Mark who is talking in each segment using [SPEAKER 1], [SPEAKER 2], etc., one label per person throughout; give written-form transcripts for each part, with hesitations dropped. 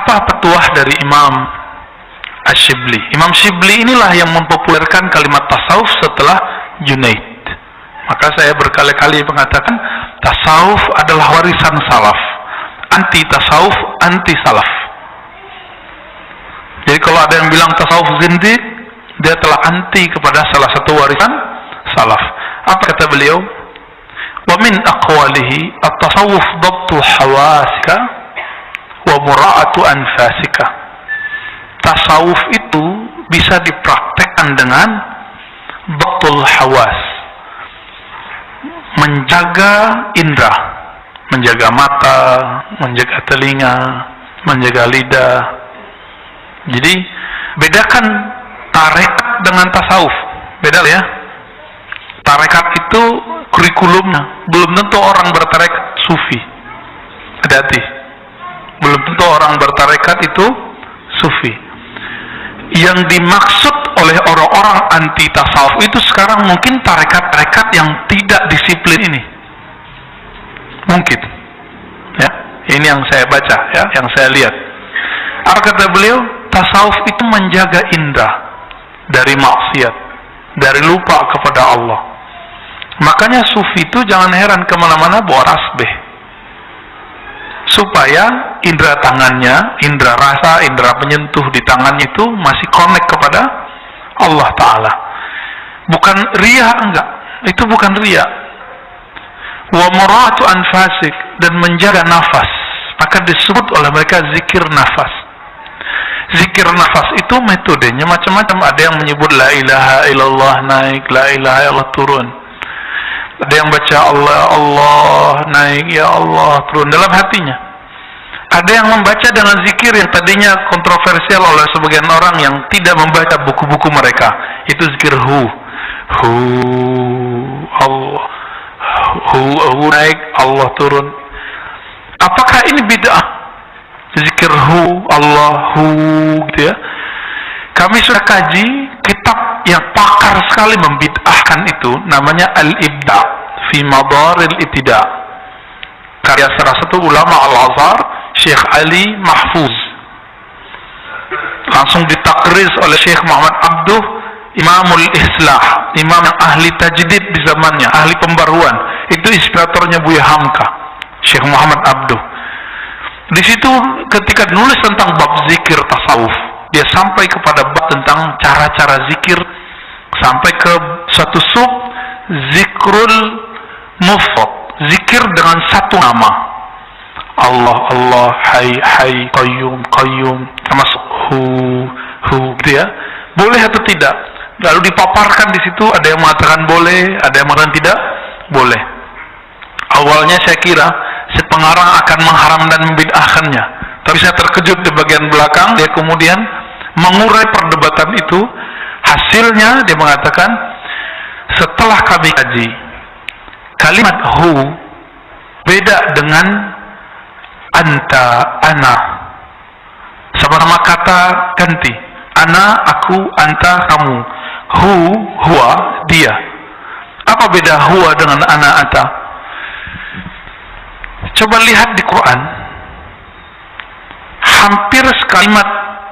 [SPEAKER 1] Apa petuah dari Imam Ash-Shibli? Imam Shibli inilah yang mempopulerkan kalimat tasawuf setelah Junaid. Maka saya berkali-kali mengatakan tasawuf adalah warisan salaf. Anti tasawuf, anti salaf. Jadi kalau ada yang bilang tasawuf zindiq, dia telah anti kepada salah satu warisan salaf. Apa kata beliau? Wa min aqwalihi at-tasawuf dhabtu hawasika wa mura'atu anfasika. Tasawuf itu bisa dipraktekkan dengan dhabtul hawas, menjaga indera, menjaga mata, menjaga telinga, menjaga lidah. Jadi bedakan tarekat dengan tasawuf, beda ya. Tarekat itu kurikulumnya, belum tentu orang bertarekat sufi. Hati-hati, belum tentu orang bertarekat itu sufi. Yang dimaksud oleh orang-orang anti tasawuf itu sekarang mungkin tarekat-tarekat yang tidak disiplin ini. Mungkin, ya. Ini yang saya baca, ya, yang saya lihat. Apa kata beliau? Tasawuf itu menjaga indera dari maksiat, dari lupa kepada Allah. Makanya sufi itu jangan heran kemana-mana bawa tasbih, supaya indera tangannya, indera rasa, indera penyentuh di tangannya itu masih connect kepada Allah Ta'ala. Bukan riya, enggak. Itu bukan riya. Wa muratu anfasik, dan menjaga nafas. Maka disebut oleh mereka zikir nafas. Zikir nafas itu metodenya macam-macam. Ada yang menyebut la ilaha illallah naik, la ilaha illallah turun. Ada yang baca Allah, Allah naik, ya Allah turun dalam hatinya. Ada yang membaca dengan zikir yang tadinya kontroversial oleh sebagian orang yang tidak membaca buku-buku mereka. Itu zikir hu, Allah, hu naik, Allah turun. Apakah ini bid'ah? Zikir hu, Allah, hu, gitu ya. Kami sudah kaji kitab yang pakar sekali membid'ahkan itu, namanya Al-Ibda' fi Madaril Ibtida', karya salah satu ulama Al-Azhar, Syekh Ali Mahfuz. Langsung ditakriz oleh Syekh Muhammad Abduh, Imamul Islah, imam yang ahli tajdid di zamannya, ahli pembaruan. Itu inspiratornya Buya Hamka, Syekh Muhammad Abduh. Di situ ketika nulis tentang bab zikir tasawuf, dia sampai kepada bab tentang cara-cara zikir, sampai ke satu sub zikrul mufrad, zikir dengan satu nama. Allah, Allah, Hai, Hai, Qayyum, Qayyum, termasuk hu, gitu ya. Boleh atau tidak? Lalu dipaparkan di situ, ada yang mengatakan boleh, ada yang mengatakan tidak boleh. Awalnya saya kira si pengarang akan mengharam dan membid'ahkannya, tapi saya terkejut di bagian belakang dia kemudian mengurai perdebatan itu. Hasilnya dia mengatakan, setelah kami kaji, kalimat hu beda dengan anta, ana. Sama-sama kata ganti. Ana, aku, anta, kamu. Hu, huwa, dia. Apa beda huwa dengan ana, anta? Coba lihat di Quran.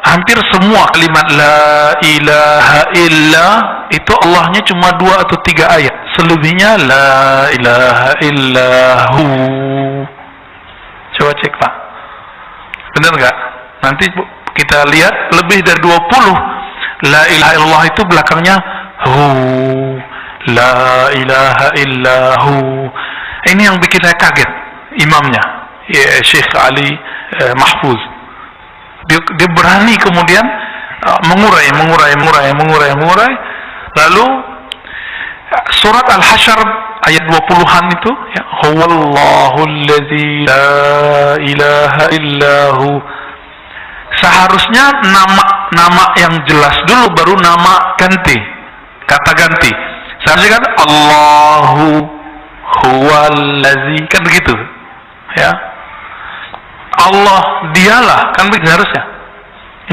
[SPEAKER 1] Hampir semua kalimat la ilaha illa itu Allahnya cuma 2 atau 3 ayat. Selebihnya la ilaha illahu. Coba cek Pak, benar nggak? Nanti kita lihat lebih dari 20 la ilaha illallah itu belakangnya hu, la ilaha illahu. Ini yang bikin saya kaget. Imamnya ya, Syekh Ali Mahfuz, dia berani kemudian mengurai. Lalu surat Al-Hasyr ayat 20-an itu ya, huwallahul ladzi la ilaha illahu. Seharusnya nama yang jelas dulu, baru nama ganti, kata ganti. Seharusnya kan Allahu huwallazi, kan begitu ya. Allah dialah, kan begitu harusnya.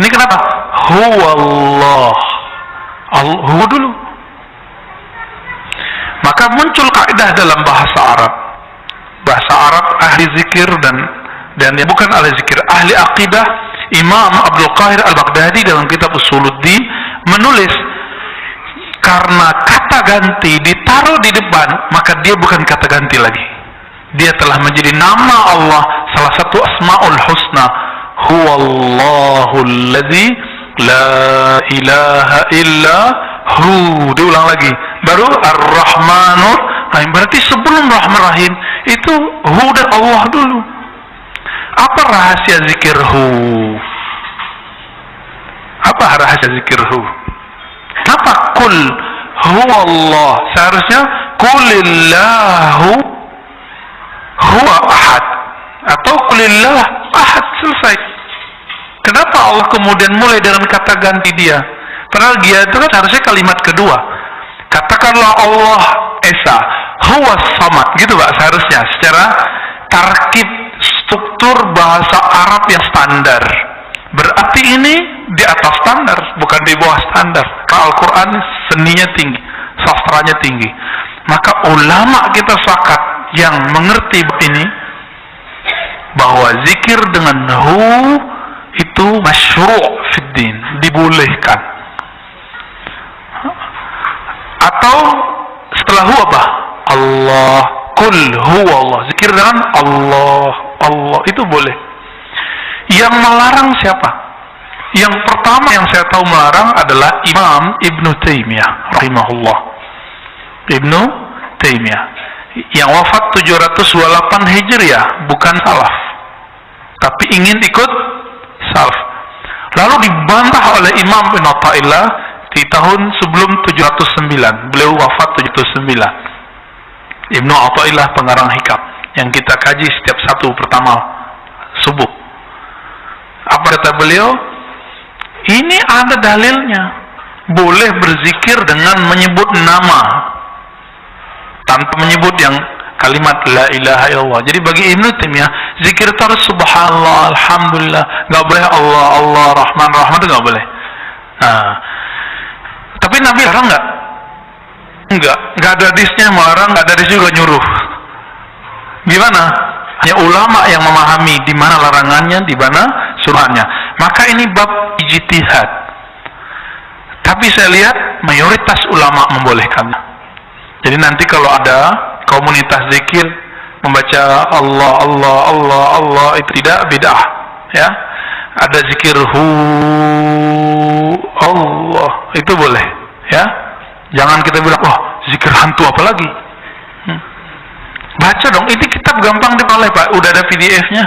[SPEAKER 1] Ini kenapa? Huwallah, huwa dulu. Maka muncul kaidah dalam bahasa Arab. Bahasa Arab ahli zikir dan yang bukan ahli zikir, ahli akidah Imam Abdul Qahir Al-Baghdadi dalam kitab Usuluddin menulis, karena kata ganti ditaruh di depan, maka dia bukan kata ganti lagi. Dia telah menjadi nama Allah, salah satu Asmaul Husna. Huwallahul ladzi la ilaha illa hu. Diulang lagi. Baru Ar-Rahmanur Rahim. Berarti sebelum Rahman Rahim itu hu dan Allah dulu. Apa rahasia zikir hu? Apa rahasia zikir hu? Kenapa kul huwa Allah? Seharusnya kulillahu huwa ahad, atau kulillah ahad, selesai. Kenapa Allah kemudian mulai dengan kata ganti dia? Padahal dia itu kan harusnya kalimat kedua. Katakanlah Allah Esa, huwa samad, gitu Pak, seharusnya secara tarkib struktur bahasa Arab yang standar. Berarti ini di atas standar, bukan di bawah standar. Karena Al-Quran seninya tinggi, sastranya tinggi. Maka ulama kita sepakat yang mengerti ini, bahwa zikir dengan hu itu masyru' fid din, dibolehkan. Atau setelah hu apa? Allah, kul huwa Allah. Zikir dengan Allah, Allah itu boleh. Yang melarang siapa? Yang pertama yang saya tahu melarang adalah Imam Ibnu Taimiyah rahimahullah. Ibnu Taimiyah yang wafat 728 Hijriah, bukan salaf, tapi ingin ikut salaf. Lalu dibantah oleh Imam Ibn Athaillah di tahun sebelum 709. Beliau wafat 709. Ibnu Athaillah pengarang Hikam yang kita kaji setiap Sabtu pertama subuh. Apa kata beliau? Ini ada dalilnya. Boleh berzikir dengan menyebut nama, tanpa menyebut yang kalimat la ilaha illallah. Jadi bagi Ibnu Taimiyah, zikir terus subhanallah, alhamdulillah, nggak boleh Allah, Allah, Rahman, Rahman, itu nggak boleh. Nah, tapi Nabi larang nggak? Nggak ada hadisnya melarang, nggak ada hadis juga nyuruh. Gimana? Hanya ulama yang memahami di mana larangannya, di mana suruhannya. Maka ini bab ijtihad. Tapi saya lihat mayoritas ulama membolehkannya. Jadi nanti kalau ada komunitas zikir membaca Allah, Allah, Allah, Allah, itu tidak bid'ah, ya. Ada zikir hu Allah, itu boleh, ya. Jangan kita bilang, wah, zikir hantu apa lagi? Baca dong, ini kitab gampang dipalai Pak, udah ada PDF-nya.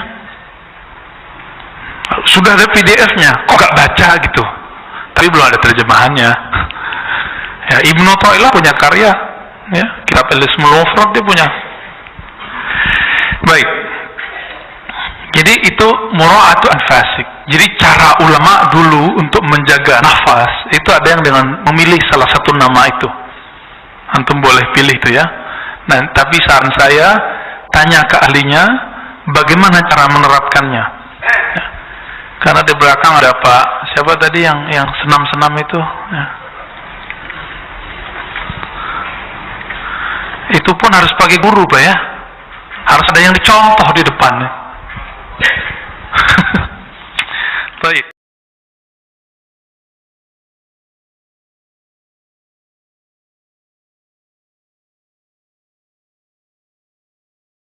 [SPEAKER 1] Sudah ada PDF-nya, kok gak baca gitu? Tapi belum ada terjemahannya. Ya, Ibnu Athaillah punya karya, ya, kitab Al-Ismul Mufrad dia punya. Baik. Jadi itu mura'atu anfasik. Jadi cara ulama dulu untuk menjaga nafas itu ada yang dengan memilih salah satu nama itu. Antum boleh pilih itu ya. Nah, tapi saran saya tanya ke ahlinya bagaimana cara menerapkannya. Ya. Karena di belakang ada Pak siapa tadi yang senam-senam itu. Ya. Itu pun harus pakai guru Pak ya. Harus ada yang dicontoh di depan. Ya.